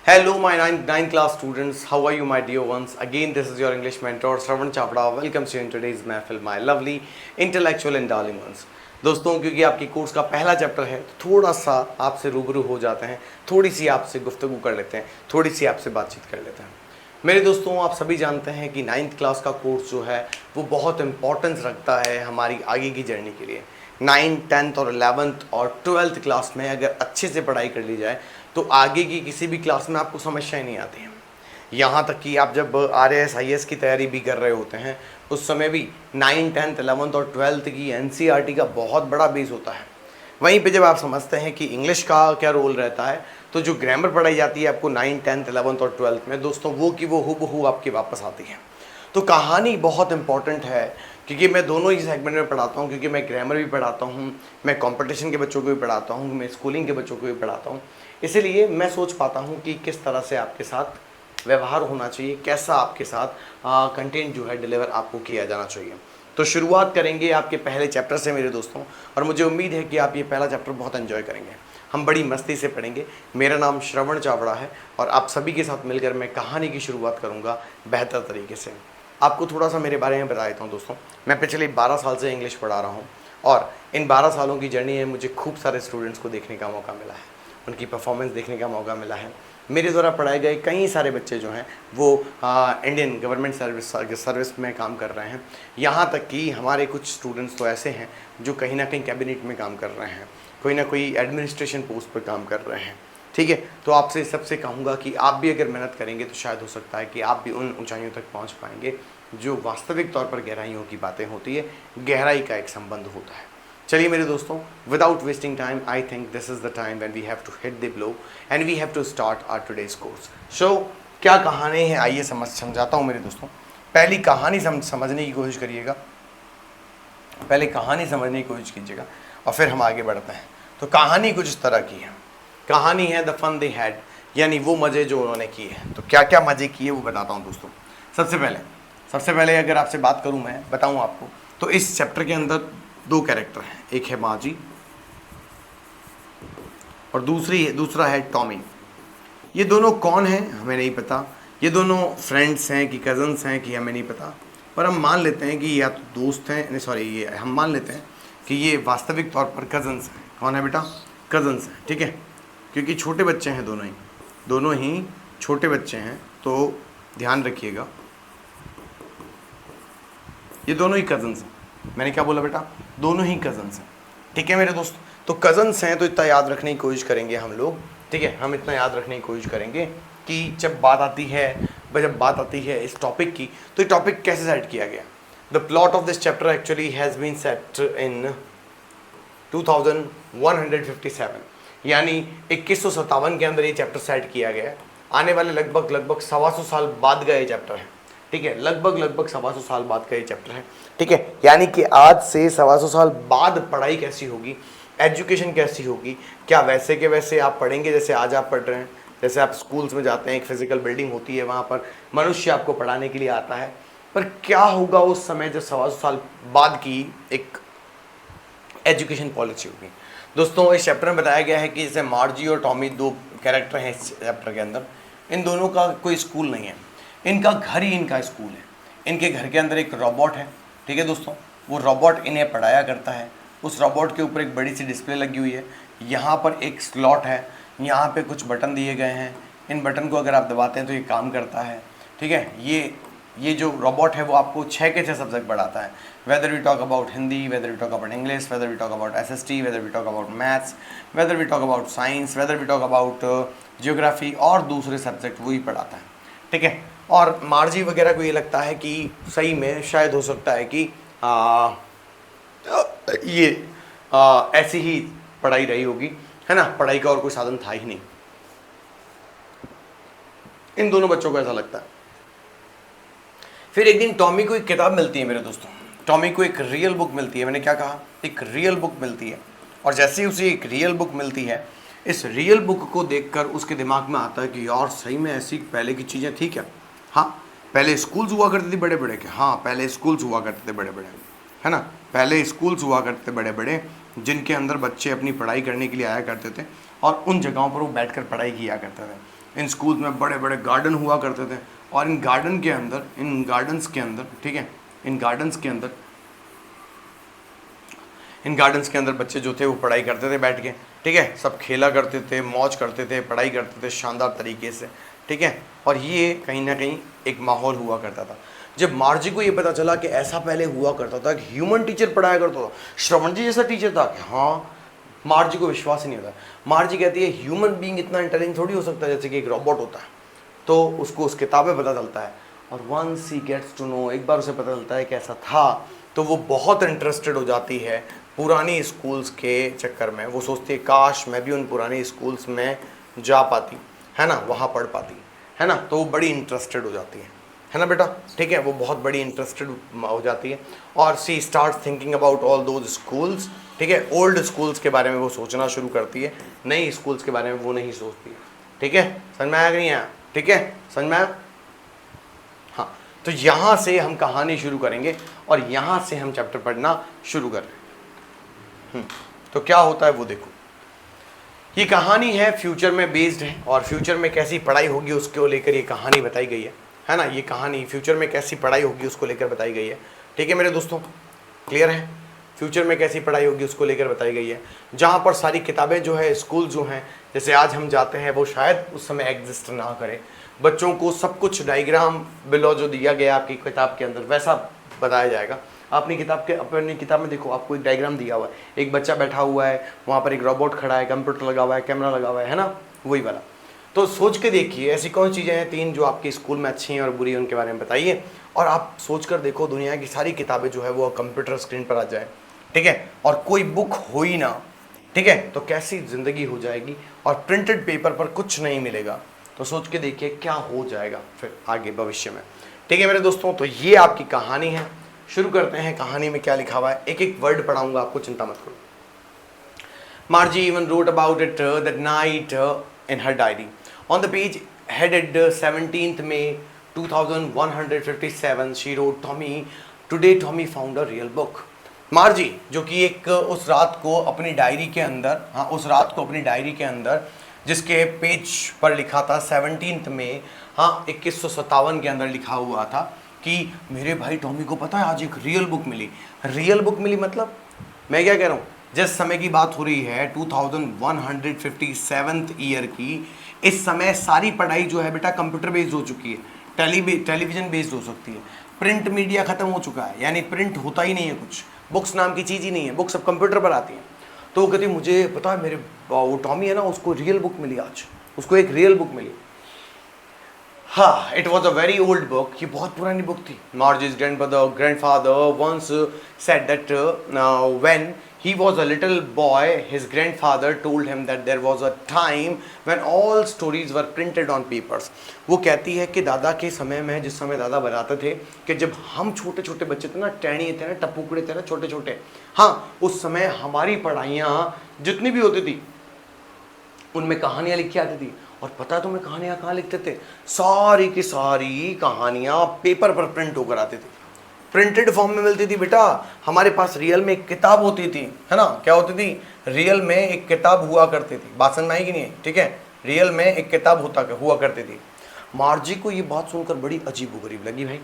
Hello, my ninth class students. How are you, my dear ones? Again, this is your English mentor, Shravan Chapra. Welcomes you in today's महफिल, my lovely intellectual and darling ones. दोस्तों, क्योंकि आपकी course का पहला chapter है तो थोड़ा सा आपसे रूबरू हो जाते हैं, थोड़ी सी आपसे गुफ्तगू कर लेते हैं, थोड़ी सी आपसे बातचीत कर लेते हैं। मेरे दोस्तों, आप सभी जानते हैं कि 9th क्लास का कोर्स जो है वो बहुत इंपॉर्टेंस रखता है हमारी आगे की जर्नी के लिए। 9th, 10th और 11th और 12th क्लास में अगर अच्छे से पढ़ाई कर ली जाए तो आगे की किसी भी क्लास में आपको समस्याएं नहीं आती हैं। यहाँ तक कि आप जब RAS IAS की तैयारी भी कर रहे होते हैं उस समय भी 9th, 10th, 11th और 12th की NCERT का बहुत बड़ा बेस होता है। वहीं पे जब आप समझते हैं कि इंग्लिश का क्या रोल रहता है तो जो ग्रामर पढ़ाई जाती है आपको 9th, 10th, 11th और 12th में, दोस्तों वो की वो हूबहू आपके वापस आती है। तो कहानी बहुत इंपॉर्टेंट है क्योंकि मैं दोनों ही सेगमेंट में पढ़ाता हूँ, क्योंकि मैं ग्रामर भी पढ़ाता हूँ, मैं कंपटीशन के बच्चों को भी पढ़ाता हूँ, मैं स्कूलिंग के बच्चों को भी पढ़ाता हूँ। इसीलिए मैं सोच पाता हूँ कि किस तरह से आपके साथ व्यवहार होना चाहिए, कैसा आपके साथ कंटेंट जो है डिलीवर आपको किया जाना चाहिए। तो शुरुआत करेंगे आपके पहले चैप्टर से मेरे दोस्तों, और मुझे उम्मीद है कि आप ये पहला चैप्टर बहुत एंजॉय करेंगे। हम बड़ी मस्ती से पढ़ेंगे। मेरा नाम श्रवण चावड़ा है और आप सभी के साथ मिलकर मैं कहानी की शुरुआत करूँगा बेहतर तरीके से। आपको थोड़ा सा मेरे बारे में बता देता हूँ दोस्तों। मैं पिछले 12 साल से इंग्लिश पढ़ा रहा हूँ और इन 12 सालों की जर्नी में मुझे खूब सारे स्टूडेंट्स को देखने का मौका मिला है, उनकी परफॉर्मेंस देखने का मौका मिला है। मेरे द्वारा पढ़ाए गए कई सारे बच्चे जो हैं वो इंडियन गवर्नमेंट सर्विस में काम कर रहे हैं। यहाँ तक कि हमारे कुछ स्टूडेंट्स तो ऐसे हैं जो कहीं ना कहीं कैबिनेट में काम कर रहे हैं, कोई ना कोई एडमिनिस्ट्रेशन पोस्ट पर काम कर रहे हैं। ठीक है, तो आपसे सबसे कहूँगा कि आप भी अगर मेहनत करेंगे तो शायद हो सकता है कि आप भी उन ऊंचाइयों तक पहुँच पाएंगे जो वास्तविक तौर पर गहराइयों की बातें होती है, गहराई का एक संबंध होता है। चलिए मेरे दोस्तों, without wasting time, I think this is the time when we have to hit the blow and we have to start our today's course. So क्या कहानी है, आइए समझाता हूँ मेरे दोस्तों। पहली कहानी समझने की कोशिश करिएगा, पहले कहानी समझने की कोशिश कीजिएगा और फिर हम आगे बढ़ते हैं। तो कहानी कुछ इस तरह की है। कहानी है द फन दे हैड, यानी वो मज़े जो उन्होंने किए हैं। तो क्या क्या मज़े किए वो बताता हूँ दोस्तों। सबसे पहले अगर आपसे बात करूँ, मैं बताऊँ आपको, तो इस चैप्टर के अंदर दो कैरेक्टर हैं, एक है माजी और दूसरा है टॉमी। ये दोनों कौन हैं हमें नहीं पता, ये दोनों फ्रेंड्स हैं कि कज़न्स हैं कि हमें नहीं पता, पर हम मान लेते हैं कि या तो दोस्त हैं, ये हम मान लेते हैं कि ये वास्तविक तौर पर कज़न्स हैं। कौन है बेटा? कज़न्स हैं, ठीक है, क्योंकि छोटे बच्चे हैं, दोनों ही छोटे बच्चे हैं। तो ध्यान रखिएगा, ये दोनों ही कज़न्स हैं। मैंने क्या बोला बेटा? दोनों ही कज़न्स हैं, ठीक है मेरे दोस्त। तो कज़न्स हैं तो इतना याद रखने की कोशिश करेंगे हम लोग, ठीक है, हम इतना याद रखने की कोशिश करेंगे कि जब बात आती है इस टॉपिक की, तो ये टॉपिक कैसे सेट किया गया। The plot of this chapter actually has been set in 2157, यानी 2157 के अंदर ये चैप्टर सेट किया गया है। आने वाले लगभग 125 साल बाद का ये चैप्टर है, ठीक है, लगभग 125 साल बाद का ये चैप्टर है, ठीक है। यानी कि आज से 125 साल बाद पढ़ाई कैसी होगी, एजुकेशन कैसी होगी, क्या वैसे के वैसे आप पढ़ेंगे जैसे आज आप पढ़ रहे हैं? जैसे आप स्कूल्स में जाते हैं, एक फिजिकल बिल्डिंग होती है, वहाँ पर मनुष्य आपको पढ़ाने के लिए आता है, पर क्या होगा उस समय जब 125 साल बाद की एक एजुकेशन पॉलिसी होगी। दोस्तों, इस चैप्टर में बताया गया है कि जैसे मार्जी और टॉमी दो कैरेक्टर हैं इस चैप्टर के अंदर, इन दोनों का कोई स्कूल नहीं है, इनका घर ही इनका स्कूल है। इनके घर के अंदर एक रोबोट है, ठीक है दोस्तों, वो रोबोट इन्हें पढ़ाया करता है। उस रोबोट के ऊपर एक बड़ी सी डिस्प्ले लगी हुई है, यहाँ पर एक स्लॉट है, यहाँ पे कुछ बटन दिए गए हैं, इन बटन को अगर आप दबाते हैं तो ये काम करता है, ठीक है। ये जो रोबोट है वो आपको 6 के 6 सब्जेक्ट पढ़ाता है, whether we talk about Hindi, whether we talk about English, whether we talk about SST, whether we talk about maths, whether we talk about science, whether we talk about geography और दूसरे subject वही पढ़ाता है, ठीक है। और मार्जी वगैरह को ये लगता है कि सही में शायद हो सकता है कि ऐसी ही पढ़ाई रही होगी, है ना, पढ़ाई का और कोई साधन था ही नहीं। इन दोनों बच्चों को ऐसा लगता है। फिर एक दिन टॉमी को एक किताब मिलती है मेरे दोस्तों, टॉमी को एक रियल बुक मिलती है। मैंने क्या कहा? एक रियल बुक मिलती है। और जैसे ही उसे एक रियल बुक मिलती है, इस रियल बुक को देखकर उसके दिमाग में आता है कि यार सही में ऐसी पहले की चीज़ें थी क्या? हाँ, पहले स्कूल्स हुआ करते थे बड़े बड़े के, हाँ पहले स्कूल्स हुआ करते थे बड़े बड़े, है ना, पहले स्कूल्स हुआ करते थे बड़े बड़े, जिनके अंदर बच्चे अपनी पढ़ाई करने के लिए आया करते थे और उन जगहों पर वो बैठकर पढ़ाई किया करते थे। इन स्कूल्स में बड़े बड़े गार्डन हुआ करते थे, और इन गार्डन्स के अंदर, ठीक है, इन गार्डन्स के अंदर बच्चे जो थे वो पढ़ाई करते थे बैठ के, ठीक है, सब खेला करते थे, मौज करते थे, पढ़ाई करते थे शानदार तरीके से, ठीक है। और ये कहीं ना कहीं एक माहौल हुआ करता था। जब मार्जी को ये पता चला कि ऐसा पहले हुआ करता था कि ह्यूमन टीचर पढ़ाया करता था, श्रवण जी जैसा टीचर था, कि हाँ, मार्जी को विश्वास ही नहीं होता। मार्जी कहती है ह्यूमन बीइंग इतना इंटेलिजेंट थोड़ी हो सकता है जैसे कि एक रोबोट होता है। तो उसको उस किताबें पता चलता है, और once he gets to know, एक बार उसे पता चलता है कि ऐसा था, तो वो बहुत इंटरेस्टेड हो जाती है पुरानी स्कूल्स के चक्कर में। वो सोचती है काश मैं भी उन पुरानी स्कूल्स में जा पाती, है ना, वहाँ पढ़ पाती, है ना। तो वो बड़ी इंटरेस्टेड हो जाती है ना बेटा, ठीक है, वो बहुत बड़ी इंटरेस्टेड हो जाती है। और see start thinking about all those schools, ठीक है, ओल्ड स्कूल्स के बारे में वो सोचना शुरू करती है, नई स्कूल्स के बारे में वो नहीं सोचती है, ठीक है। समझ में आया कि नहीं आया? ठीक है, समझ में आया? हाँ, तो यहाँ से हम कहानी शुरू करेंगे और यहाँ से हम चैप्टर पढ़ना शुरू कर रहे हैं। तो क्या होता है वो देखो। ये कहानी है फ्यूचर में बेस्ड है, और फ्यूचर में कैसी पढ़ाई होगी उसको लेकर ये कहानी बताई गई है ना। ये कहानी फ्यूचर में कैसी पढ़ाई होगी उसको लेकर बताई गई है, ठीक है मेरे दोस्तों, क्लियर है? फ्यूचर में कैसी पढ़ाई होगी उसको लेकर बताई गई है, जहाँ पर सारी किताबें जो है, स्कूल जो हैं, जैसे आज हम जाते हैं वो शायद उस समय एग्जिस्ट ना करे। बच्चों को सब कुछ डायग्राम बिलो जो दिया गया आपकी किताब के अंदर वैसा बताया जाएगा। अपनी किताब में देखो, आपको एक डायग्राम दिया हुआ है, एक बच्चा बैठा हुआ है, वहाँ पर एक रोबोट खड़ा है, कंप्यूटर लगा हुआ है, कैमरा लगा हुआ है ना, वही वाला। तो सोच के देखिए ऐसी कौन चीज़ें हैं तीन जो आपके स्कूल में अच्छी हैं और बुरी हैं, उनके बारे में बताइए। और आप सोच कर देखो दुनिया की सारी किताबें जो है वो कंप्यूटर स्क्रीन पर आ जाए, ठीक है, और कोई बुक हो ही ना, ठीक है, तो कैसी ज़िंदगी हो जाएगी, और प्रिंटेड पेपर पर कुछ नहीं मिलेगा। तो सोच के देखिए क्या हो जाएगा फिर आगे भविष्य में, ठीक है मेरे दोस्तों। तो ये आपकी कहानी है, शुरू करते हैं। कहानी में क्या लिखा हुआ है, एक एक वर्ड पढ़ाऊंगा आपको, चिंता मत करो। Margie even wrote about it that night in her diary. On the page headed 17th May 2157, she wrote, Tommy, today Tommy found a real book. मार्जी जो कि एक उस रात को अपनी डायरी के अंदर, हाँ उस रात को अपनी डायरी के अंदर जिसके पेज पर लिखा था 17 में, हाँ 2157 के अंदर लिखा हुआ था कि मेरे भाई टॉमी को पता है आज एक रियल बुक मिली। रियल बुक मिली मतलब मैं क्या कह रहा हूँ, जिस समय की बात हो रही है 2157 ईयर की, इस समय सारी पढ़ाई जो है बेटा कंप्यूटर बेस्ड हो चुकी है, टेलीविज़न बेस्ड हो सकती है, प्रिंट मीडिया ख़त्म हो चुका है, यानी प्रिंट होता ही नहीं है, कुछ बुक्स नाम की चीज़ ही नहीं है, बुक्स सब कंप्यूटर पर आती हैं। तो वो कहती मुझे पता है मेरे वो टॉमी है ना, उसको रियल बुक मिली आज, उसको एक रियल बुक मिली। हाँ, it was a very old book, ये बहुत पुरानी बुक थी। Margie's grandfather once said that when he was a little boy, his grandfather told him that there was a time when all stories were printed on papers. वो कहती है कि दादा के समय में, जिस समय दादा बताते थे कि जब हम छोटे छोटे बच्चे थे ना, टैणी थे ना, टप्पुकड़े थे ना, छोटे छोटे, हाँ उस समय हमारी पढ़ाइयाँ जितनी भी होती थी उनमें कहानियाँ लिखी आती थी। और पता है तुम्हें कहानियाँ कहाँ लिखते थे? सारी की सारी कहानियाँ पेपर पर प्रिंट होकर आती थी, प्रिंटेड फॉर्म में मिलती थी बेटा। हमारे पास रियल में एक किताब होती थी, है ना, क्या होती थी? रियल में एक किताब हुआ करती थी। बात समझ में आई कि नहीं? ठीक है, रियल में एक किताब हुआ करती थी। मार्जी को ये बात सुनकर बड़ी अजीबोगरीब लगी भाई,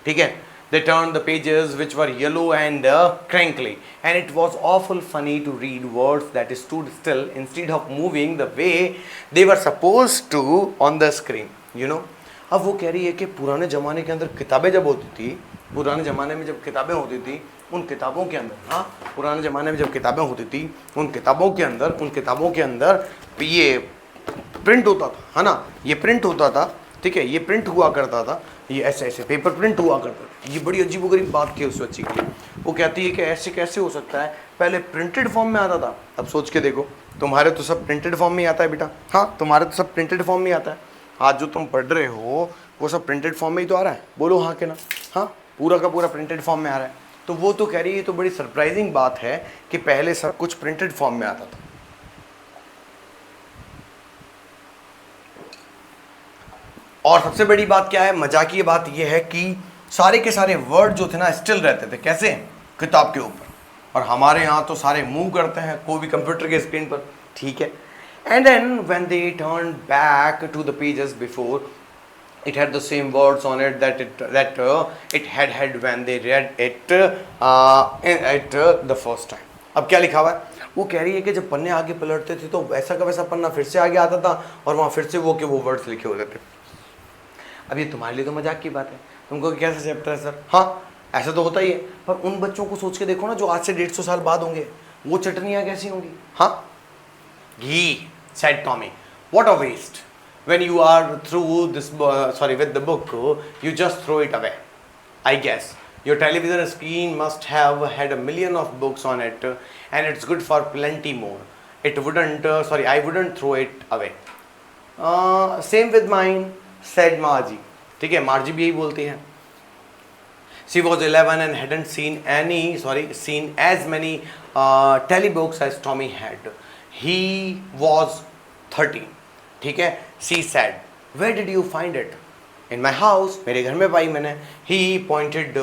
ठीक है। They turned the pages which were yellow and crinkly, and it was awful funny to read words that stood still instead of moving the way they were supposed to on the screen, you know. अब वो कह रही है कि पुराने ज़माने के अंदर किताबें जब होती थी, पुराने ज़माने में जब किताबें होती थी, उन किताबों के अंदर, हाँ पुराने ज़माने में जब किताबें होती थी उन किताबों के अंदर ये प्रिंट होता था, है ना, ये प्रिंट होता था, ठीक है, ये प्रिंट हुआ करता था, ये ऐसे ऐसे पेपर प्रिंट हुआ करता था। ये बड़ी अजीबोगरीब बात की उस बच्ची की। वो कहती है कि ऐसे कैसे हो सकता है, पहले प्रिंटेड फॉर्म में आता था। अब सोच के देखो, तुम्हारे तो सब प्रिंटेड फॉर्म में आता है बेटा, हाँ तुम्हारे तो सब प्रिंटेड फॉर्म में आता है। आज जो तुम पढ़ रहे हो वो सब प्रिंटेड फॉर्म में ही तो आ रहा है, बोलो हाँ के ना? हाँ, पूरा का पूरा प्रिंटेड फॉर्म में आ रहा है। तो वो तो कह रही है, तो बड़ी सरप्राइजिंग बात है कि पहले सब कुछ प्रिंटेड फॉर्म में आता था। और सबसे बड़ी बात क्या है, मजाकिया बात यह है कि सारे के सारे वर्ड जो थे ना स्टिल रहते थे, कैसे? किताब के ऊपर। और हमारे यहाँ तो सारे मूव करते हैं, कोई भी कंप्यूटर के स्क्रीन पर, ठीक है। And then when they turned back to the pages before, it had the same words on it that it had when they read it at the first time. अब क्या लिखा हुआ है? वो कह रही है कि जब पन्ने आगे पलटते थे तो वैसा का वैसा पन्ना फिर से आगे आता था और वहाँ फिर से वो वर्ड्स लिखे होते थे। अब ये तुम्हारे लिए तो मजाक की बात है, तुमको कैसा चैप्टर है सर? हाँ, ऐसा तो होता ही है, पर उन बच्चों को सोच के देखो ना जो आज से 150 साल बाद होंगे, वो चटनियाँ कैसी होंगी? हाँ, घी, said Tommy. What a waste. When you are through this, with the book, you just throw it away. I guess. Your television screen must have had a million of books on it, and it's good for plenty more. It wouldn't, I wouldn't throw it away. Same with mine, said Margie. ठीक है, Margie भी यही बोलती है. She was 11 and hadn't seen as many telebooks as Tommy had. He was 13. ठीक है, she said, where did you find it? In my house. मेरे घर में पाई मैंने. He pointed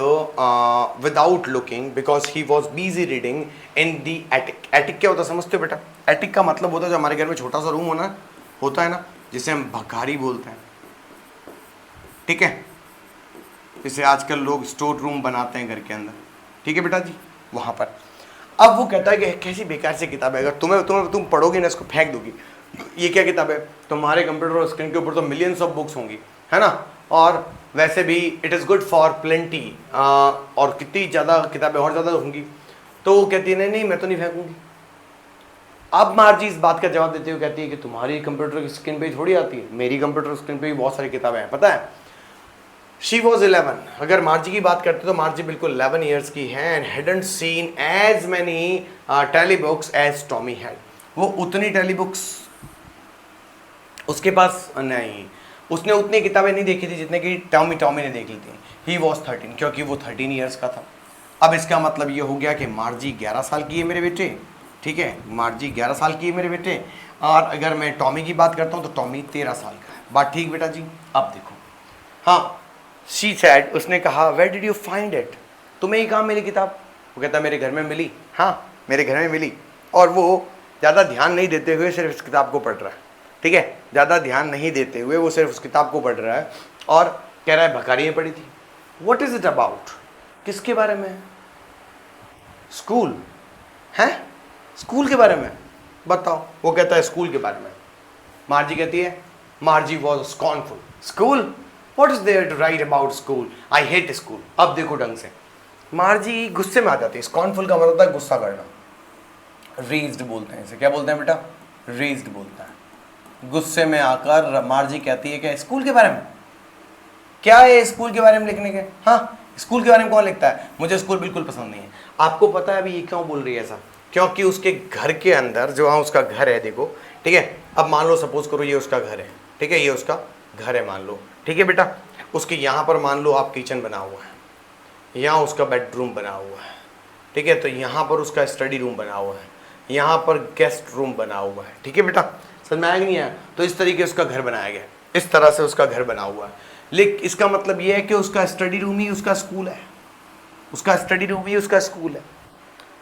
without looking because he was busy reading in the attic. Attic क्या होता है समझते हो बेटा? Attic का मतलब होता है जो हमारे घर में छोटा सा रूम होता है ना, जिसे हम भखारी बोलते हैं. ठीक है, जिसे आजकल लोग स्टोर रूम बनाते हैं घर के अंदर. ठीक है बेटा जी, वहाँ पर. अब वो कहता है कि कैसी बेकार सी किताब है, अगर तुम पढ़ोगे ना इसको फेंक दोगी. ये क्या किताब है? तुम्हारे कंप्यूटर और स्क्रीन के ऊपर तो मिलियंस ऑफ बुक्स होंगी, है ना, और वैसे भी it is good for plenty, और कितनी ज़्यादा किताबें और ज़्यादा होंगी. तो वो कहती है नहीं मैं तो नहीं फेंकूंगी. अब मार्जी इस बात का जवाब देते हुए कहती है कि तुम्हारी कंप्यूटर की स्क्रीन पे थोड़ी आती है, मेरी कंप्यूटर स्क्रीन पे भी बहुत सारी किताबें हैं, पता है. She was 11. अगर मार्जी की बात करते तो मार्जी बिल्कुल 11 ईयर्स की है and hadn't seen as many telebooks as Tommy had. वो उतनी टेली बुक्स उसके पास नहीं, उसने उतनी किताबें नहीं देखी थी जितने की टॉमी ने देखी थी. ही वॉज 13, क्योंकि वो 13 ईयर्स का था. अब इसका मतलब ये हो गया कि मार्जी 11 साल की है मेरे बेटे. ठीक है, मार्जी 11 साल की है मेरे बेटे, और अगर मैं टॉमी की बात करता हूँ तो टॉमी 13 साल का है. बात ठीक बेटा जी? अब देखो, हाँ, शी सैड, उसने कहा where did you find it? तुम्हें ही कहा मेरी किताब? वो कहता मेरे घर में मिली. हाँ, मेरे घर में मिली. और वो ज़्यादा ध्यान नहीं देते हुए सिर्फ इस किताब को पढ़ रहा है. ठीक है, ज़्यादा ध्यान नहीं देते हुए वो सिर्फ उस किताब को पढ़ रहा है और कह रहा है भखारी में पढ़ी थी. What is it about? किसके बारे में? स्कूल है, स्कूल के बारे में बताओ. वो कहता है स्कूल के बारे में. मार्जी कहती है, Margie was scornful. School? What is there to write about school? I hate school. अब देखो ढंग से, मार्जी गुस्से में आ जाती है. स्कॉर्नफुल का मतलब होता है गुस्सा करना. रेज्ड बोलते हैं इसे. क्या बोलते हैं बेटा? रेज्ड बोलता है. गुस्से में आकर मार्जी कहती है कि स्कूल के बारे में क्या है, स्कूल के बारे में लिखने के? हाँ, स्कूल के बारे में कौन लिखता है? मुझे स्कूल बिल्कुल पसंद नहीं है. आपको पता है अभी ये क्यों बोल रही है ऐसा? क्योंकि उसके घर के अंदर जो वहाँ उसका घर है, देखो, ठीक है, अब मान लो सपोज करो ये उसका घर है. ठीक है, ये उसका घर है मान लो. ठीक है बेटा, उसके यहाँ पर मान लो आप किचन बना हुआ है, यहाँ उसका बेडरूम बना हुआ है. ठीक है, तो यहाँ पर उसका स्टडी रूम बना हुआ है, यहाँ पर गेस्ट रूम बना हुआ है. ठीक है बेटा, समझ में आया नहीं आया? तो इस तरीके से उसका घर बनाया गया, इस तरह से उसका घर बना हुआ है. लेकिन इसका मतलब ये है कि उसका स्टडी रूम ही उसका स्कूल है, उसका स्टडी रूम ही उसका स्कूल है.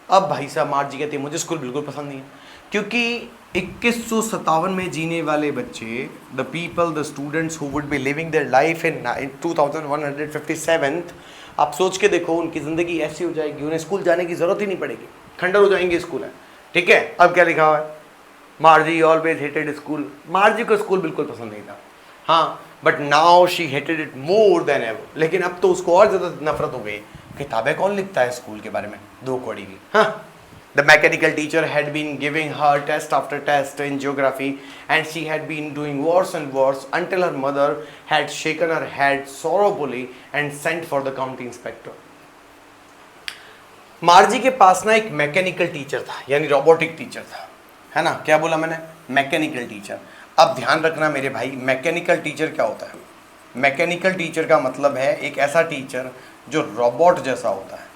अब भाई साहब मार्जी कहती है मुझे स्कूल बिल्कुल पसंद नहीं है, क्योंकि 2157 में जीने वाले बच्चे, the people, the students who would be living their life in 2157, आप सोच के देखो उनकी ज़िंदगी ऐसी हो जाएगी उन्हें स्कूल जाने की ज़रूरत ही नहीं पड़ेगी, खंडर हो जाएंगे स्कूल है. ठीक है, अब क्या लिखा हुआ है? मार्जी ऑलवेज हेटेड स्कूल. मार्जी को स्कूल बिल्कुल पसंद नहीं था. हाँ, but now she hated it more than ever. लेकिन अब तो उसको और ज़्यादा नफरत हो गई. किताबें कौन लिखता है स्कूल के बारे में? दो कौड़ी की. हाँ, the mechanical teacher had been giving her test after test in geography and she had been doing worse and worse until her mother had shaken her head sorrowfully and sent for the county inspector. मार्जी के पास ना एक mechanical teacher था, यानी robotic teacher था, है ना. क्या बोला मैंने? Mechanical teacher. अब ध्यान रखना मेरे भाई, मैकेनिकल टीचर क्या होता है? मैकेनिकल टीचर का मतलब है एक ऐसा टीचर जो रोबोट जैसा होता है,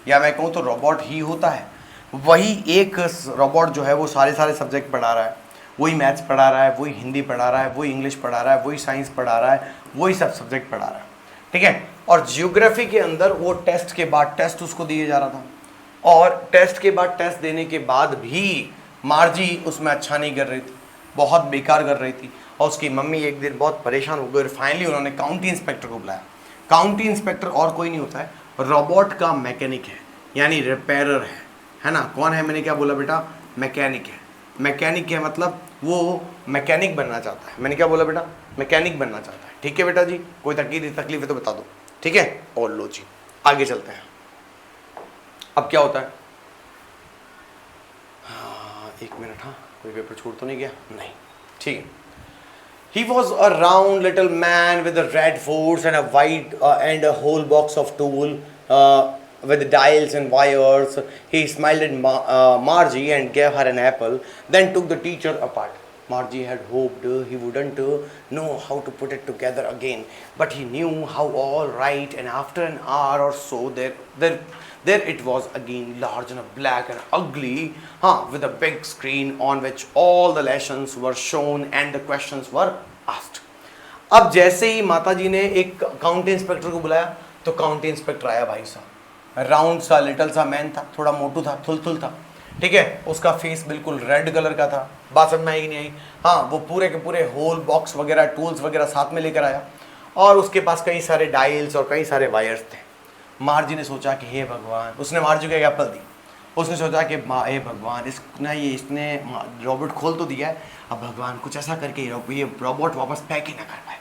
या मैं कहूँ तो रोबोट ही होता है. वही एक रोबोट जो है वो सारे सब्जेक्ट पढ़ा रहा है, वही मैथ्स पढ़ा रहा है, वही हिंदी पढ़ा रहा है, वही इंग्लिश पढ़ा रहा है, वही साइंस पढ़ा रहा है, वही सब सब्जेक्ट पढ़ा रहा है. ठीक है, और जियोग्राफी के अंदर वो टेस्ट के बाद टेस्ट उसको दिए जा रहा था, और टेस्ट के बाद टेस्ट देने के बाद भी मार्जी उसमें अच्छा नहीं कर रही थी. बहुत बेकार कर रही थी। और उसकी मम्मी एक दिन बहुत परेशान हो गई और फाइनली उन्होंने काउंटी इंस्पेक्टर को बुलाया। काउंटी इंस्पेक्टर और कोई नहीं होता है, रोबोट का मैकेनिक है, यानी रिपेयरर है ना। कौन है, मैंने क्या बोला बेटा, मैकेनिक है। मैकेनिक है मतलब वो मैकेनिक बनना चाहता है। मैंने क्या बोला बेटा, मैकेनिक बनना चाहता है। ठीक है बेटा जी, कोई तकलीफ है तो बता दो, ठीक है। और लो जी आगे चलते हैं। अब क्या होता है, हाँ 1 मिनट, हाँ कोई पेपर छूट तो नहीं गया, नहीं, ठीक है। He was a round little man with a red force and a white and a whole box of tool with dials and wires. He smiled at Margie and gave her an apple, then took the teacher apart. Margie had hoped he wouldn't know how to put it together again, but he knew how all right, and after an hour or so there it was again, large and black and ugly, with a big screen on which all the lessons were shown and the questions were asked. अब जैसे ही माताजी ने एक county inspector को बुलाया तो county inspector आया भाई साहब। राउंड सा लिटल सा मैन था, थोड़ा मोटू था, थुल था, ठीक है। उसका फेस बिल्कुल रेड कलर का था। बात समझ में आई नहीं आई, हाँ। वो पूरे के पूरे होल बॉक्स वगैरह टूल्स वगैरह साथ में लेकर आया और उसके पास कई सारे डायल्स और कई सारे वायर्स थे। मार्जी ने सोचा कि हे भगवान, उसने मार्जी को एक एप्पल दी। उसने सोचा कि हे भगवान, इसने रोबोट खोल तो दिया है, अब भगवान कुछ ऐसा करके ये रोबोट वापस पैक ही ना कर पाए,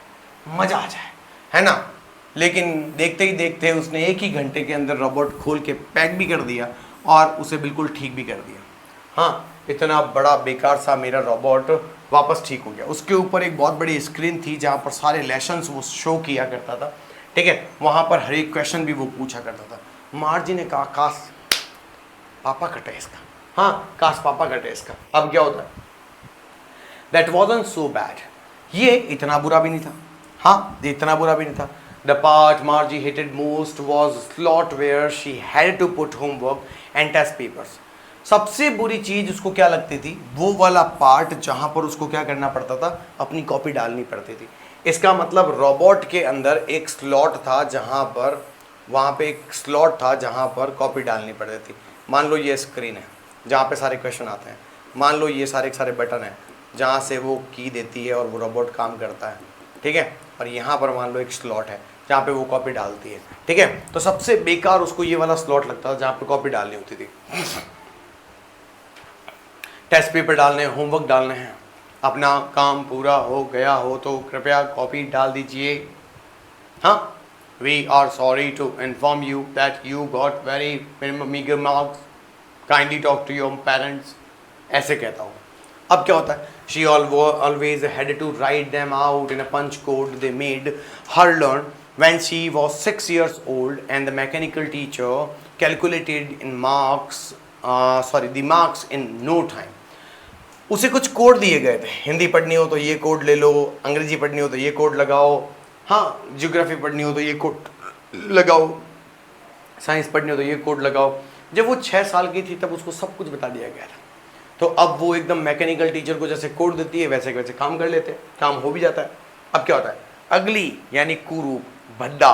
मज़ा आ जाए, है ना। लेकिन देखते ही देखते उसने 1 ही घंटे के अंदर रोबोट खोल के पैक भी कर दिया और उसे बिल्कुल ठीक भी कर दिया। हाँ, इतना बड़ा बेकार सा मेरा रोबोट वापस ठीक हो गया। उसके ऊपर एक बहुत बड़ी स्क्रीन थी जहाँ पर सारे लेसन्स वो शो किया करता था, ठीक है। वहाँ पर हर एक क्वेश्चन भी वो पूछा करता था। मार्जी ने कहा काश पापा कटे इसका, हाँ काश पापा कटे इसका। अब क्या होता है, दैट वॉजंट सो बैड, ये इतना बुरा भी नहीं था, हाँ ये इतना बुरा भी नहीं था। The part Margie hated most was slot where she had to put homework and test papers. सबसे बुरी चीज़ उसको क्या लगती थी, वो वाला पार्ट जहाँ पर उसको क्या करना पड़ता था, अपनी कॉपी डालनी पड़ती थी। इसका मतलब रोबोट के अंदर एक स्लॉट था जहाँ पर, वहाँ पे एक स्लॉट था जहाँ पर कॉपी डालनी पड़ती थी। मान लो ये स्क्रीन है जहाँ पे सारे क्वेश्चन आते हैं, मान लो ये सारे बटन हैं जहाँ से वो की देती है और वो रोबोट काम करता है, ठीक है। और यहाँ पर मान लो एक स्लॉट है जहाँ पे वो कॉपी डालती है, ठीक है। तो सबसे बेकार उसको ये वाला स्लॉट लगता था जहाँ पे कॉपी डालनी होती थी। टेस्ट पेपर डालने, होमवर्क डालने हैं, अपना काम पूरा हो गया हो तो कृपया कॉपी डाल दीजिए। हाँ, we are sorry to inform you that you got very meager marks, kindly talk to your parents, ऐसे कहता हूँ। अब क्या होता है, she always had to write them out in a punch code they made her learn when she was 6 years old, and the mechanical teacher calculated in the marks in no time. उसे कुछ code दिए गए थे, हिंदी पढ़नी हो तो ये code ले लो, अंग्रेजी पढ़नी हो तो ये कोड लगाओ, हाँ ज्योग्राफी पढ़नी हो तो ये कोड लगाओ, साइंस पढ़नी हो तो ये कोड लगाओ। जब वो 6 साल की थी तब उसको सब कुछ बता दिया गया था। तो अब वो एकदम मैकेनिकल टीचर को जैसे कोड देती है वैसे वैसे काम कर लेते हैं, काम हो भी जाता है। अब क्या होता है, अगली यानी कुरूप, भद्दा,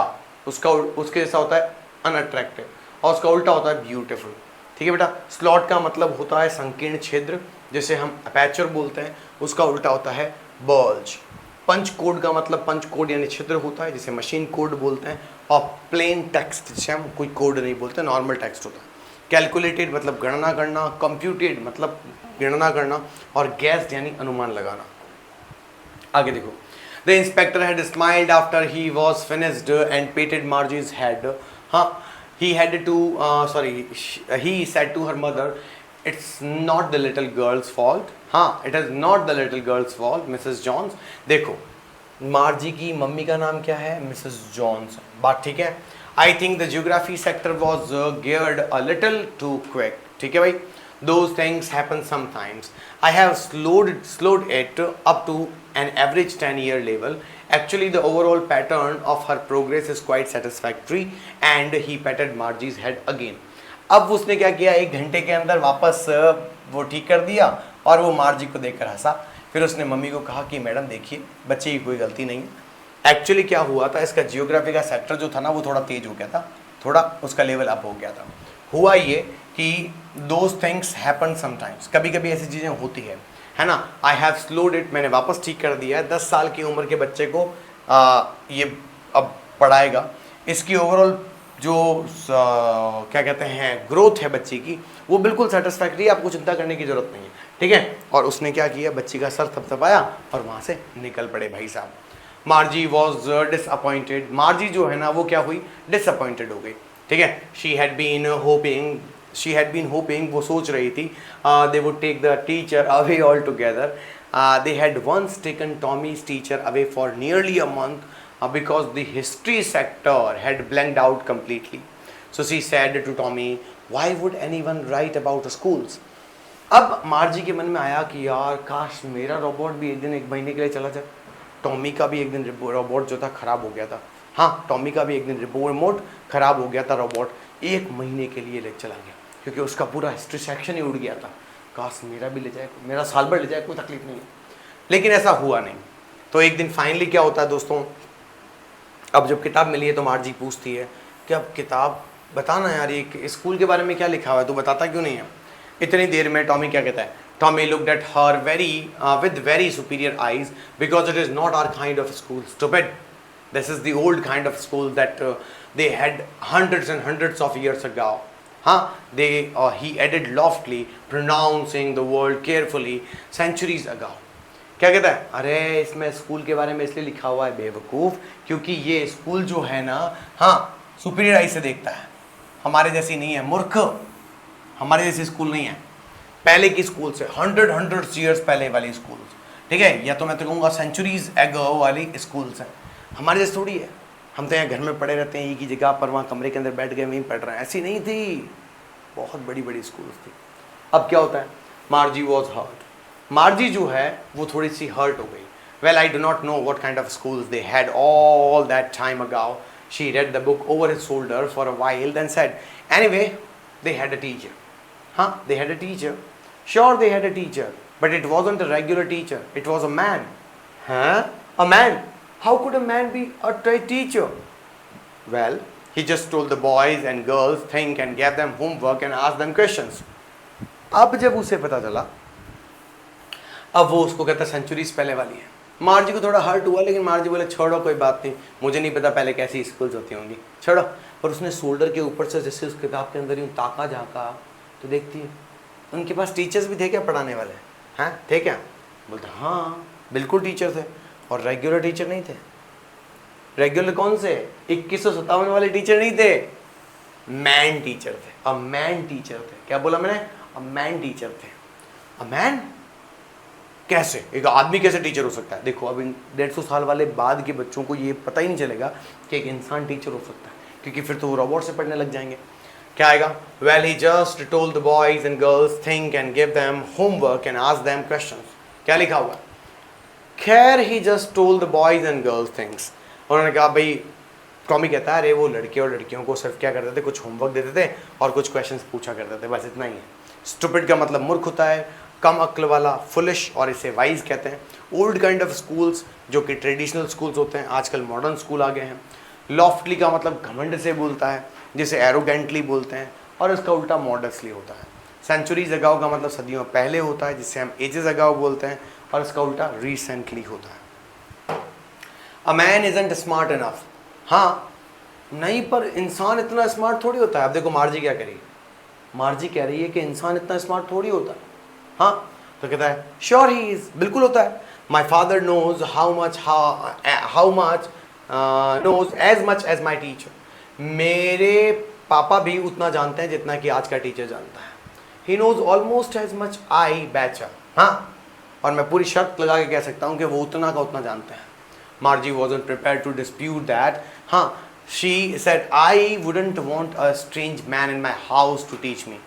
उसके जैसा होता है अनअट्रैक्टिव, और उसका उल्टा होता है ब्यूटीफुल, ठीक है बेटा। स्लॉट का मतलब होता है संकीर्ण छिद्र, जैसे हम अपर्चर बोलते हैं, उसका उल्टा होता है बल्ज। पंच कोड का मतलब पंच कोड यानी छिद्र होता है, जिसे मशीन कोड बोलते हैं। और प्लेन टेक्स्ट, जिसे हम कोई कोड नहीं बोलते, नॉर्मल टेक्स्ट होता है। कैलकुलेटेड मतलब गणना करना, कंप्यूटेड मतलब गणना करना, और गैस्ड यानी अनुमान लगाना। आगे देखो, the inspector had smiled after he was finished and patted Margie's head. हाँ, he said to her mother, it's not the little girl's fault. हाँ, it is not the little girl's fault, Mrs. Jones. देखो, मार्जी की mummy का नाम क्या है, Mrs Johns, बात ठीक है। I think the geography sector was geared a little too quick. ठीक है भाई, those things happen sometimes. I have slowed it up to an average 10-year level. Actually, the overall pattern of her progress is quite satisfactory. And he patted Margie's head again. अब उसने क्या किया, 1 घंटे के अंदर वापस वो ठीक कर दिया और वो मार्जी को देखकर हंसा। फिर उसने मम्मी को कहा कि मैडम देखिए, बच्चे की कोई गलती नहीं है। एक्चुअली क्या हुआ था, इसका जियोग्राफी का सेक्टर जो था ना वो थोड़ा तेज हो गया था, थोड़ा उसका लेवल अप हो गया था। हुआ ये कि दोज थिंग्स हैपन समटाइम्स, कभी कभी ऐसी चीज़ें होती है। है ना, आई हैव स्लोड इट, मैंने वापस ठीक कर दिया है। 10 साल की उम्र के बच्चे को ये अब पढ़ाएगा। इसकी ओवरऑल जो क्या कहते हैं ग्रोथ है बच्ची की, वो बिल्कुल सेटिस्फैक्ट्री है, आपको चिंता करने की जरूरत नहीं है, ठीक है। और उसने क्या किया, बच्ची का सर थपथपाया और वहाँ से निकल पड़े भाई साहब। मार्जी वॉज डिसअपॉइंटेड, मार्जी जो है ना वो क्या हुई, डिसअपॉइंटेड हो गई, ठीक है। शी हैड बीन होपिंग, वो सोच रही थी they would take the teacher away all together. They had once taken Tommy's teacher away for nearly a month because the history sector had blanked out completely. So she said to Tommy, why would anyone write about schools? अब मार्जी के मन में आया कि यार काश मेरा robot भी एक दिन 1 महीने के लिए चला जाए। टॉमी का भी एक दिन रोबोट जो था खराब हो गया था, हाँ टॉमी का भी एक दिन रिमोट खराब हो गया था, रोबोट 1 महीने के लिए ले चला गया क्योंकि उसका पूरा हिस्ट्री सेक्शन ही उड़ गया था। काश मेरा भी ले जाए, मेरा साल भर ले जाए, कोई तकलीफ नहीं है, लेकिन ऐसा हुआ नहीं। तो एक दिन फाइनली क्या होता है दोस्तों, अब जब किताब मिली है तो मार्जी पूछती है कि अब किताब बताना यार, ये स्कूल के बारे में क्या लिखा हुआ है, तू बताता क्यों नहीं है। इतनी देर में टॉमी क्या कहता है, Tommy looked at her with very superior eyes because it is not our kind of school, stupid, this is the old kind of school that they had hundreds and hundreds of years ago. He added loftily, pronouncing the word carefully, centuries ago. क्या कहता है, अरे इसमें school के बारे में इसलिए लिखा हुआ है बेवकूफ़ क्योंकि ये स्कूल जो है ना, हाँ सुपीरियर आई से देखता है, हमारे जैसी नहीं है, मूर्ख, हमारे जैसी स्कूल नहीं है, पहले की स्कूल से हंड्रेड्स ईयर्स पहले वाली स्कूल, ठीक है, या तो मैं तो कहूँगा सेंचुरीज एगो वाली स्कूल से, हमारे जैसे थोड़ी है। हम तो यहाँ घर में पढ़े रहते हैं एक ही जगह पर, वहाँ कमरे के अंदर बैठ गए वहीं पढ़ रहे हैं, ऐसी नहीं थी, बहुत बड़ी बड़ी स्कूल्स थी। अब क्या होता है, मार्जी वॉज हर्ट, मार्जी जो है वो थोड़ी सी हर्ट हो गई। Well I do not know what kind of schools they had all that time ago. She read the book over his shoulder for a while then said, anyway they had a teacher. हाँ, they had a teacher, sure they had a teacher, but it wasn't a regular teacher, it was a man. हाँ, a man, how could a man be a teacher? Well, he just told the boys and girls think and gave them homework and asked them questions. अब जब उसे पता चला, अब वो उसको कहता सेंचुरीज पहले वाली है। मार्जी को थोड़ा हर्ट हुआ, लेकिन मार्जी बोले छोड़ो कोई बात नहीं, मुझे नहीं पता पहले कैसी स्कूल्स होती होंगी, छोड़ो। पर उसने शोल्डर के ऊपर से जैसे उस किताब के अंदर यूँ ताका झाका तो देखती है उनके पास टीचर्स भी थे क्या पढ़ाने वाले, हैं थे क्या? बोलते हाँ बिल्कुल टीचर थे, और रेगुलर टीचर नहीं थे। रेगुलर कौन से? 2157 वाले टीचर नहीं थे, मैन टीचर थे, अ मैन टीचर थे। क्या बोला मैंने? अ मैन टीचर थे। अ मैन कैसे, एक आदमी कैसे टीचर हो सकता है? देखो अब 150 साल वाले बाद के बच्चों को ये पता ही नहीं चलेगा कि एक इंसान टीचर हो सकता है, क्योंकि फिर तो वो रोबोट से पढ़ने लग जाएंगे। क्या आएगा? Well he just told the boys and girls think and give them homework and ask them questions. क्या लिखा हुआ? खैर he just told the boys and girls things. उन्होंने कहा भाई, टॉमी कहता है अरे वो लड़के और लड़कियों को सिर्फ क्या करते थे, कुछ होमवर्क देते थे और कुछ क्वेश्चंस पूछा करते थे, बस इतना ही है। स्टूपिड का मतलब मूर्ख होता है, कम अक्ल वाला, फुलिश, और इसे वाइज कहते हैं। ओल्ड काइंड ऑफ स्कूल्स जो कि ट्रेडिशनल स्कूल्स होते हैं, आजकल मॉडर्न स्कूल आ गए हैं। लॉफ्टली का मतलब घमंड से बोलता है, जिसे एरोगेंटली बोलते हैं, और इसका उल्टा मॉडस्टली होता है। सेंचुरीज अगाउ का मतलब सदियों पहले होता है, जिसे हम एजेस अगाउ बोलते हैं, और इसका उल्टा रिसेंटली होता है। A man isn't smart enough, हाँ नहीं, पर इंसान इतना स्मार्ट थोड़ी होता है। अब देखो मार्जी क्या कह रही है, मार्जी कह रही है कि इंसान इतना स्मार्ट थोड़ी होता है। हाँ, तो कहता है श्योर ही इज, बिल्कुल होता है। My father knows knows as much as my teacher. मेरे पापा भी उतना जानते हैं जितना कि आज का टीचर जानता है। He knows almost as much I बैचर, हाँ, और मैं पूरी शर्त लगा के कह सकता हूँ कि वो उतना का उतना जानते हैं। Margie wasn't prepared to dispute that. She said, I wouldn't want a strange man in my house to teach me.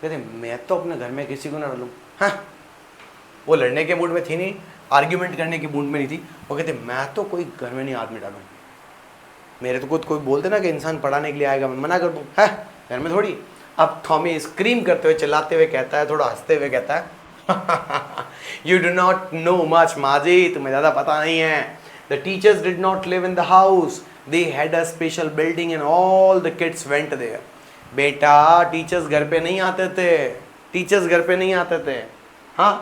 कहते मैं तो अपने घर में किसी को ना डालूँ। हाँ, वो लड़ने के मूड में थी नहीं, आर्ग्यूमेंट करने के मूड में नहीं थी। वो कहते मैं तो कोई घर में नहीं आदमी डालूँ। मेरे तो कोई बोलते ना कि इंसान पढ़ाने के लिए आएगा, मैं मना कर दूँ, है घर में थोड़ी। अब टॉमी स्क्रीम करते हुए, चिल्लाते हुए कहता है, थोड़ा हंसते हुए कहता है, You do not know much, माजी, तुम्हें ज़्यादा पता नहीं है। The teachers did not live in the house. They had a special building and all the kids went there. बेटा टीचर्स घर पे नहीं आते थे, टीचर्स घर पे नहीं आते थे। हाँ,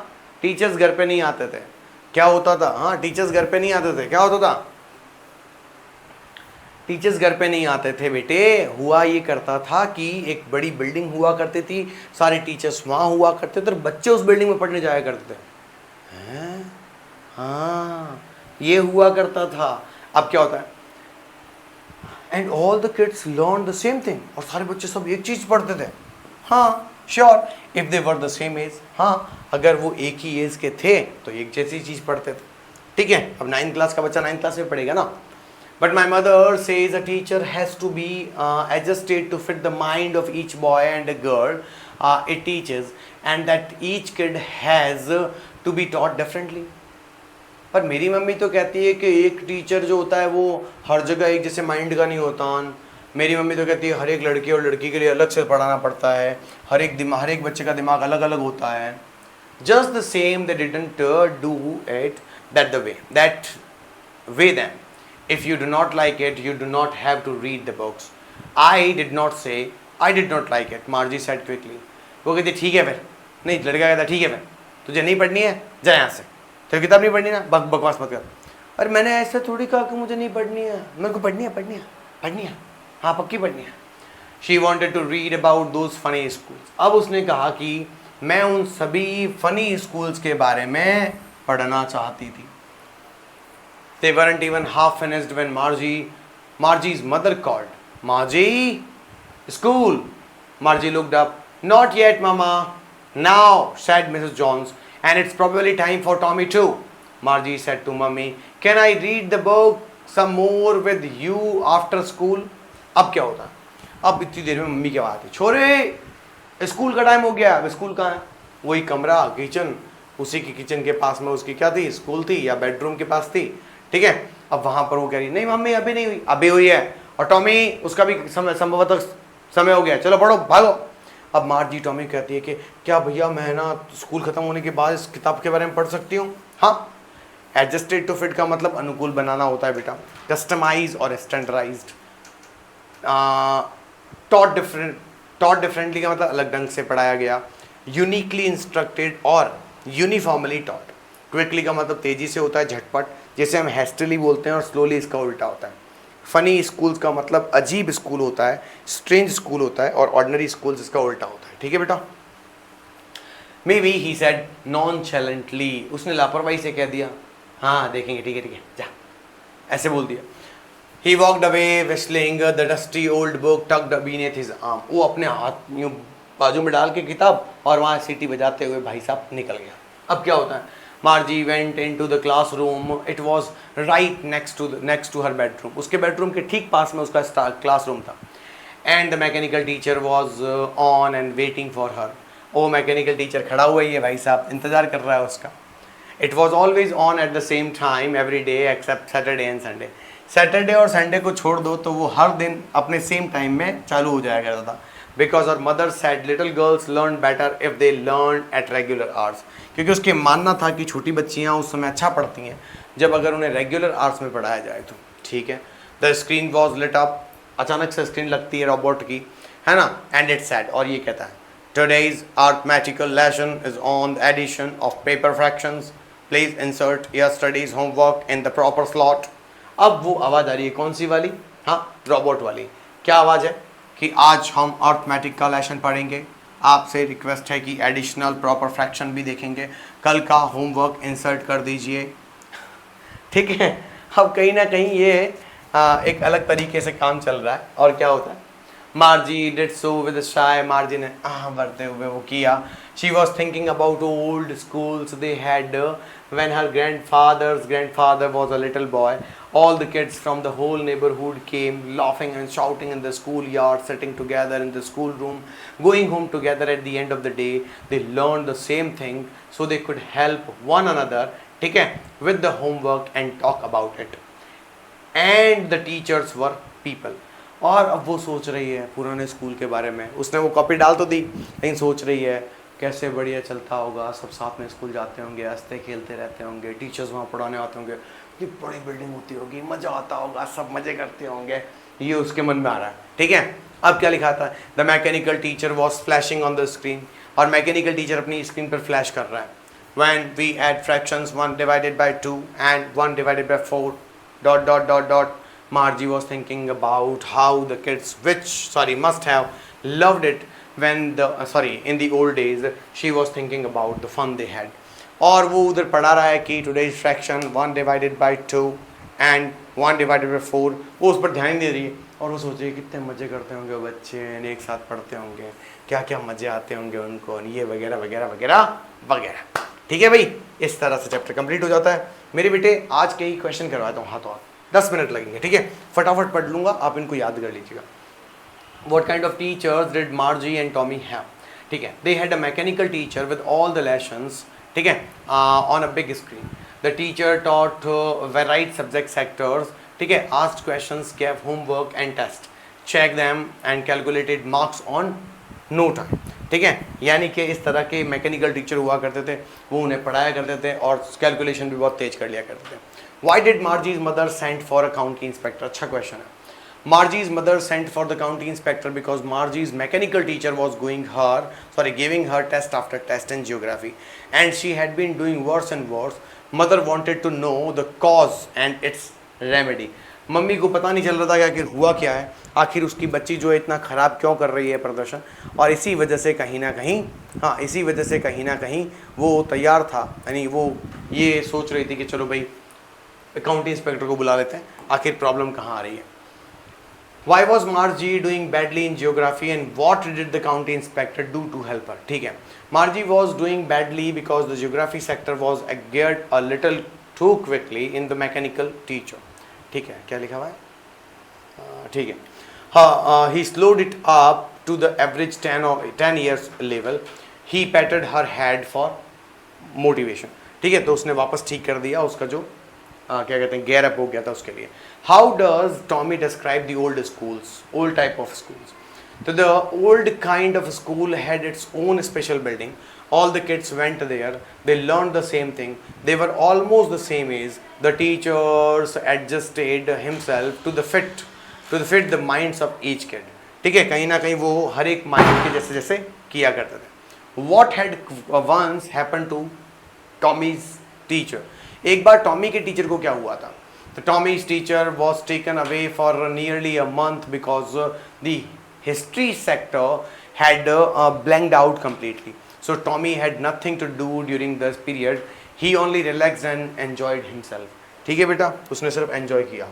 टीचर्स घर पे नहीं आते थे। क्या होता था? हाँ, टीचर्स घर पे नहीं आते थे। क्या होता था? टीचर्स घर पे नहीं आते थे बेटे। हुआ ये करता था कि एक बड़ी बिल्डिंग हुआ करती थी, सारे टीचर्स वहाँ हुआ करते थे और बच्चे उस बिल्डिंग में पढ़ने जाया करते थे। हैं? हाँ, ये हुआ करता था। अब क्या होता है? And all the kids learn the same thing, और सारे बच्चे सब एक चीज पढ़ते थे। हाँ, sure, if they were the same age. हाँ, अगर वो एक ही एज के थे तो एक जैसी चीज पढ़ते थे। ठीक है, अब 9th क्लास का बच्चा 9th क्लास में पढ़ेगा ना। But my mother says a teacher has to be adjusted to fit the mind of each boy and a girl it teaches, and that each kid has to be taught differently. पर मेरी mummy तो कहती है कि एक teacher जो होता है वो हर जगह एक जैसे माइंड का नहीं होता। मेरी मम्मी तो कहती है हर एक लड़के और लड़की के लिए अलग से पढ़ाना पड़ता है, हर एक बच्चे का दिमाग अलग अलग होता है। Just the same they didn't do it that way then. If you do not like it, you do not have to read the books. I did not say I did not like it. Margie said quickly. वो कहती ठीक है फिर। नहीं, लड़का कहता ठीक है फिर, तुझे नहीं पढ़नी है, जा यहाँ से, तेरी किताब नहीं पढ़नी ना, बकवास मत कर। और मैंने ऐसे थोड़ी कहा कि मुझे नहीं पढ़नी है, मेरे को पढ़नी है, हाँ पक्की पढ़नी है। She wanted to read about those funny schools. अब उसने कहा कि मैं उन सभी फनी स्कूल्स के बारे में पढ़ना चाहती थी। They weren't even half finished when Margie's mother called. Margie, school. Margie looked up. Not yet, Mama. Now, said Mrs. Jones, and it's probably time for Tommy too. Margie said to Mummy, can I read the book some more with you after school? अब क्या होता? अब इतनी देर में mummy की आवाज़ आई, छोरे school का टाइम हो गया। अब स्कूल कहाँ है? वही कमरा, किचन, उसी की किचन के पास में उसकी क्या थी, स्कूल थी या बेडरूम के पास थी। ठीक है, अब वहां पर वो कह रही नहीं मम्मी अभी नहीं हुई, अभी हुई है, और टॉमी उसका भी संभवतः समय हो गया, चलो पढ़ो भागो। अब मार्जी टॉमी कहती है कि क्या भैया मैं ना स्कूल खत्म होने के बाद इस किताब के बारे में पढ़ सकती हूँ? हाँ, एडजस्टेड टू फिट का मतलब अनुकूल बनाना होता है बेटा, कस्टमाइज और स्टैंडर्डाइज्ड। टॉट डिफरेंटली का मतलब अलग ढंग से पढ़ाया गया। यूनिकली इंस्ट्रक्टेड और यूनिफॉर्मली टॉट। क्विकली का मतलब तेजी से होता है, झटपट, जैसे हम हेस्टली बोलते हैं, और स्लोली इसका उल्टा होता है। फनी स्कूल्स का मतलब अजीब स्कूल होता है, स्ट्रेंज स्कूल होता है, और ऑर्डिनरी स्कूल्स इसका उल्टा होता है। ठीक है बेटा। मे बी ही सेड नॉनचैलेंटली, उसने लापरवाही से कह दिया, हाँ देखेंगे, ठीक है जा, ऐसे बोल दिया। He walked away whistling the dusty old book tucked beneath his arm. वो अपने हाथ यूँ बाजू में डाल के किताब और वहाँ सीटी बजाते हुए भाई साहब निकल गया। अब क्या होता है? Margie went into the classroom. It was right next to her bedroom. उसके बेडरूम के ठीक पास में उसका क्लासरूम था। And the mechanical teacher was on and waiting for her. वो मैकेनिकल टीचर खड़ा हुआ ही है भाई साहब, इंतज़ार कर रहा है उसका। It was always on at the same time every day except Saturday and Sunday. Saturday और संडे को छोड़ दो तो वो हर दिन अपने सेम टाइम में चालू हो जाया करता था। Because our mother said little girls learn better if they learn at regular hours. क्योंकि उसके मानना था कि छोटी बच्चियाँ उस समय अच्छा पढ़ती हैं जब अगर उन्हें रेगुलर आवर्स में पढ़ाया जाए तो। ठीक है। The screen was lit up, अचानक से स्क्रीन लगती है रोबोट की, है ना। एंड इट सेड, और ये कहता है, today's arithmetical lesson is on the addition of paper fractions, please insert your studies homework in the proper slot. अब वो आवाज़ आ रही है, कौन सी वाली? हाँ, रोबोट वाली। क्या आवाज़ है? कि आज हम अरिथमेटिक का लेसन पढ़ेंगे, आपसे रिक्वेस्ट है कि एडिशनल प्रॉपर फ्रैक्शन भी देखेंगे, कल का होमवर्क इंसर्ट कर दीजिए। ठीक है। अब कहीं ना कहीं ये एक अलग तरीके से काम चल रहा है। और क्या होता है? मार्जी डिड सो विद शाय, मार्जी ने बढ़ते हुए वो किया। She was thinking about old schools they had when her grandfather's grandfather was a little boy. All the kids from the whole neighborhood came laughing and shouting in the schoolyard, sitting together in the schoolroom, going home together at the end of the day. They learned the same thing so they could help one another, ठीक है, with the homework and talk about it. And the teachers were people. और अब वो सोच रही है पुराने school के बारे में। उसने वो कॉपी डाल तो दी, लेकिन सोच रही है कैसे बढ़िया चलता होगा, सब साथ में स्कूल जाते होंगे, हंसते खेलते रहते होंगे, टीचर्स वहाँ पढ़ाने आते होंगे, ये बड़ी बिल्डिंग होती होगी, मज़ा आता होगा, सब मज़े करते होंगे, ये उसके मन में आ रहा है। ठीक है। अब क्या लिखा था? The mechanical teacher was flashing on the screen, और मैकेनिकल टीचर अपनी स्क्रीन पर फ्लैश कर रहा है। when we add fractions 1 divided by 2 and 1 divided by 4 dot dot dot dot. Margie was thinking about how the kids must have loved it when in the old days. She was thinking about the fun they had. और वो उधर पढ़ा रहा है कि today's fraction 1 divided by 2 and 1 divided by 4, वो उस पर ध्यान दे रही है और वो सोच रही है कितने मज़े करते होंगे बच्चे, एक साथ पढ़ते होंगे, क्या क्या मज़े आते होंगे उनको, ये वगैरह वगैरह वगैरह वगैरह। ठीक है भाई, इस तरह से चैप्टर कंप्लीट हो जाता है। मेरे बेटे आज के ही क्वेश्चन करवाता हूँ हाथों हाथ, 10 मिनट लगेंगे। ठीक है, फटाफट पढ़ लूँगा, आप इनको याद कर लीजिएगा। What kind of teachers did Margie and Tommy have? ठीक है, they had a mechanical teacher with all the lessons, ठीक है, on a big screen. The teacher taught varied subject sectors, ठीक है, asked questions, gave homework and test, checked them and calculated marks on no time. ठीक है, यानी कि इस तरह के मैकेनिकल टीचर हुआ करते थे, वो उन्हें पढ़ाया करते थे और कैलकुलेशन भी बहुत तेज कर लिया करते थे। Why did Margie's mother sent for a county inspector? अच्छा क्वेश्चन है। Margie's mother sent for the county inspector because Margie's mechanical teacher was giving her test after test in geography, and she had been doing worse and worse. Mother wanted to know the cause and its remedy. Mummy को पता नहीं चल रहा था कि आखिर हुआ क्या है, आखिर उसकी बच्ची जो है इतना ख़राब क्यों कर रही है प्रदर्शन, और इसी वजह से कहीं ना कहीं वो तैयार था, यानी वो ये सोच रही थी कि चलो भाई काउंटी इंस्पेक्टर को बुला लेते हैं, आखिर प्रॉब्लम कहाँ आ रही है। Why was Margie doing badly in geography and what did the county inspector do to help her? ठीक है, Margie was doing badly because the geography sector was geared a little too quickly in the mechanical teacher. ठीक है, क्या लिखा हुआ है? ठीक है, हाँ, he slowed it up to the average 10 years level. He patted her head for motivation. ठीक है, तो उसने वापस ठीक कर दिया उसका जो क्या कहते हैं गेयर अप हो गया था उसके लिए। How does Tommy describe the old schools, old type of schools? तो the old kind of school had its own special building, all the kids went there, they learned the same thing, they were almost the same age, the teachers adjusted himself to fit the minds of each kid. ठीक है, कहीं ना कहीं वो हर एक mind के जैसे जैसे किया करते थे। What had once happened to Tommy's teacher? एक बार टॉमी के टीचर को क्या हुआ था? तो Tommy's teacher was taken away for nearly a month because the history sector had blanked out completely. So Tommy had nothing to do during this period. He only relaxed and enjoyed himself. ठीक है बेटा, उसने सिर्फ enjoy किया।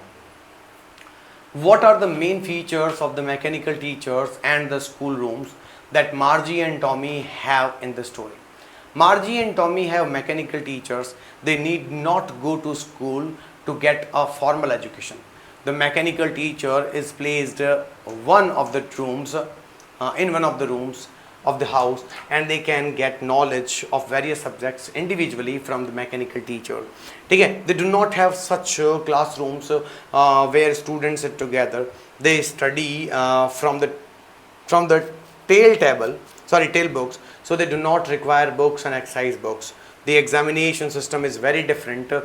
What are the main features of the mechanical teachers and the school rooms that Margie and Tommy have in the story? Margie and Tommy have mechanical teachers. They need not go to school to get a formal education. The mechanical teacher is placed in one of the rooms of the house, and they can get knowledge of various subjects individually from the mechanical teacher. ठीक है, they do not have such classrooms where students sit together. They study from the tail books, so they do not require books and exercise books. The examination system is very different.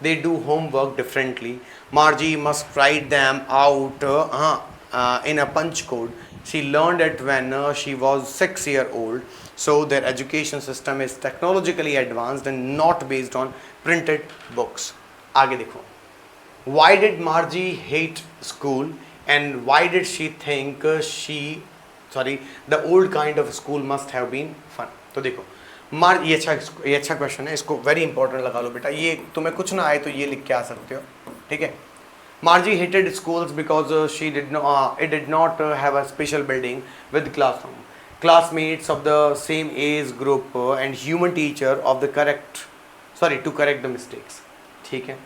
They do homework differently. Margie must write them out in a punch code. She learned it when she was 6 years old. So their education system is technologically advanced and not based on printed books. आगे देखो. Why did Margie hate school and why did she think the old kind of school must have been fun? तो देखो, ये अच्छा question है, इसको very important लगा लो बेटा, ये तुम्हें कुछ ना आए तो ये लिख के आ सकते हो। ठीक है, Margie hated schools because it did not have a special building with classroom, classmates of the same age group and human teacher to correct the mistakes. ठीक है,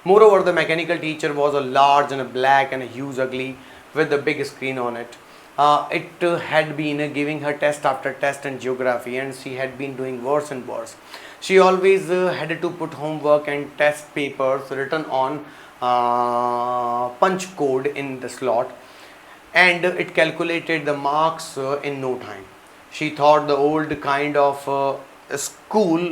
moreover the mechanical teacher was a large and a black and a huge ugly with a big screen on it. It had been giving her test after test in geography and she had been doing worse and worse. She always had to put homework and test papers written on punch code in the slot, and it calculated the marks in no time. She thought the old kind of school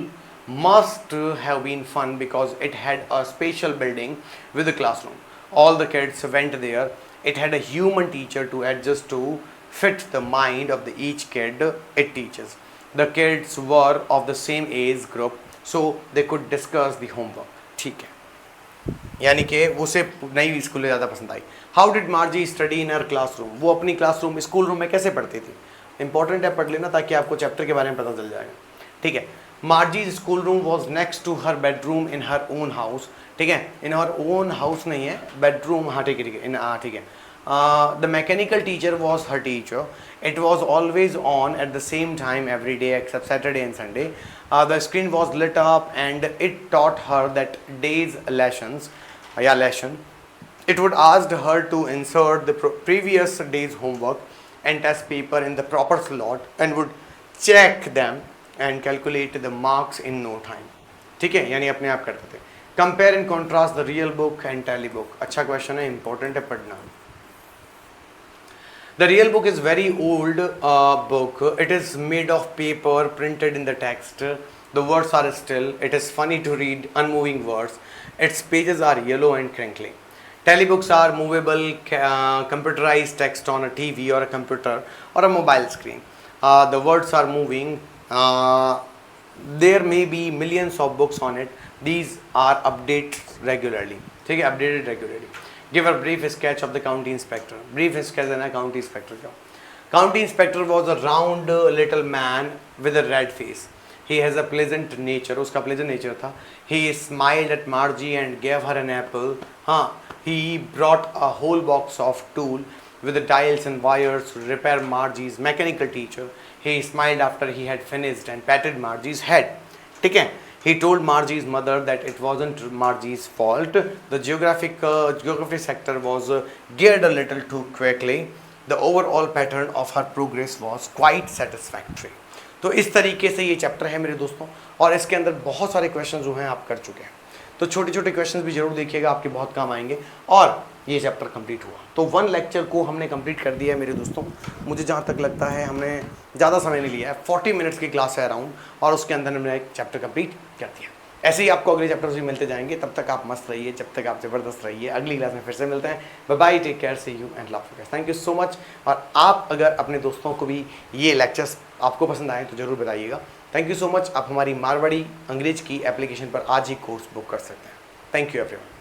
must have been fun because it had a special building with a classroom. All the kids went there It had a human teacher to adjust to fit the mind of the each kid it teaches. The kids were of the same age group, so they could discuss the homework. ठीक है, यानी कि उसे नई school ज़्यादा पसंद आई. How did Margie study in her classroom? वो अपनी क्लासरूम स्कूल रूम में कैसे पढ़ती थी? इंपॉर्टेंट है, पढ़ लेना ताकि आपको चैप्टर के बारे में पता चल जाएगा. ठीक है. Margie school room was next to her bedroom in her own house. ठीक है, इन हर ओन हाउस नहीं है, बेडरूम. हाँ ठीक है, ठीक है, ठीक है. The mechanical teacher was her teacher. It was always on at the same time every day except Saturday and Sunday. The screen was lit up and it taught her that day's lessons. Lesson. It would ask her to insert the previous day's homework and test paper in the proper slot and would check them and calculate the marks in no time. ठीक है, यानी अपने आप करते थे. Compare and contrast the real book and tally book. अच्छा question है, important है, पढ़ना. The real book is very old book. It is made of paper, printed in the text. The words are still. It is funny to read, unmoving words. Its pages are yellow and crinkly. Telebooks are movable, computerized text on a TV or a computer or a mobile screen. The words are moving. There may be millions of books on it. These are updated regularly. ठीक है, updated regularly. Give a brief sketch of the county inspector. Brief sketch देना county inspector का. County inspector was a round little man with a red face. He has a pleasant nature. उसका pleasant nature था. He smiled at Margie and gave her an apple. हाँ, he brought a whole box of tool with the dials and wires to repair Margie's mechanical teacher. He smiled after he had finished and patted Margie's head. ठीक है. He told Margie's mother that it wasn't Margie's fault. The geography sector was geared a little too quickly. The overall pattern of her progress was quite satisfactory. तो इस तरीके से ये chapter है मेरे दोस्तों, और इसके अंदर बहुत सारे क्वेश्चन जो हैं आप कर चुके हैं. तो छोटे छोटे क्वेश्चंस भी जरूर देखिएगा, आपके बहुत काम आएंगे. और ये चैप्टर कंप्लीट हुआ, तो 1 लेक्चर को हमने कंप्लीट कर दिया है मेरे दोस्तों. मुझे जहाँ तक लगता है हमने ज़्यादा समय नहीं लिया है, 40 मिनट्स की क्लास है अराउंड, और उसके अंदर हमने एक चैप्टर कंप्लीट कर दिया. ऐसे ही आपको अगले चैप्टर्स भी मिलते जाएंगे. तब तक आप मस्त रहिए, जब तक आप ज़बरदस्त रहिए. अगली क्लास में फिर से मिलते हैं. Bye bye, take care, see you and love you guys. Thank you so much. और आप अगर अपने दोस्तों को भी ये लेक्चर्स आपको पसंद आए तो ज़रूर बताइएगा. Thank you so much. आप हमारी मारवाड़ी अंग्रेज की एप्लीकेशन पर आज ही कोर्स बुक कर सकते हैं. Thank you everyone.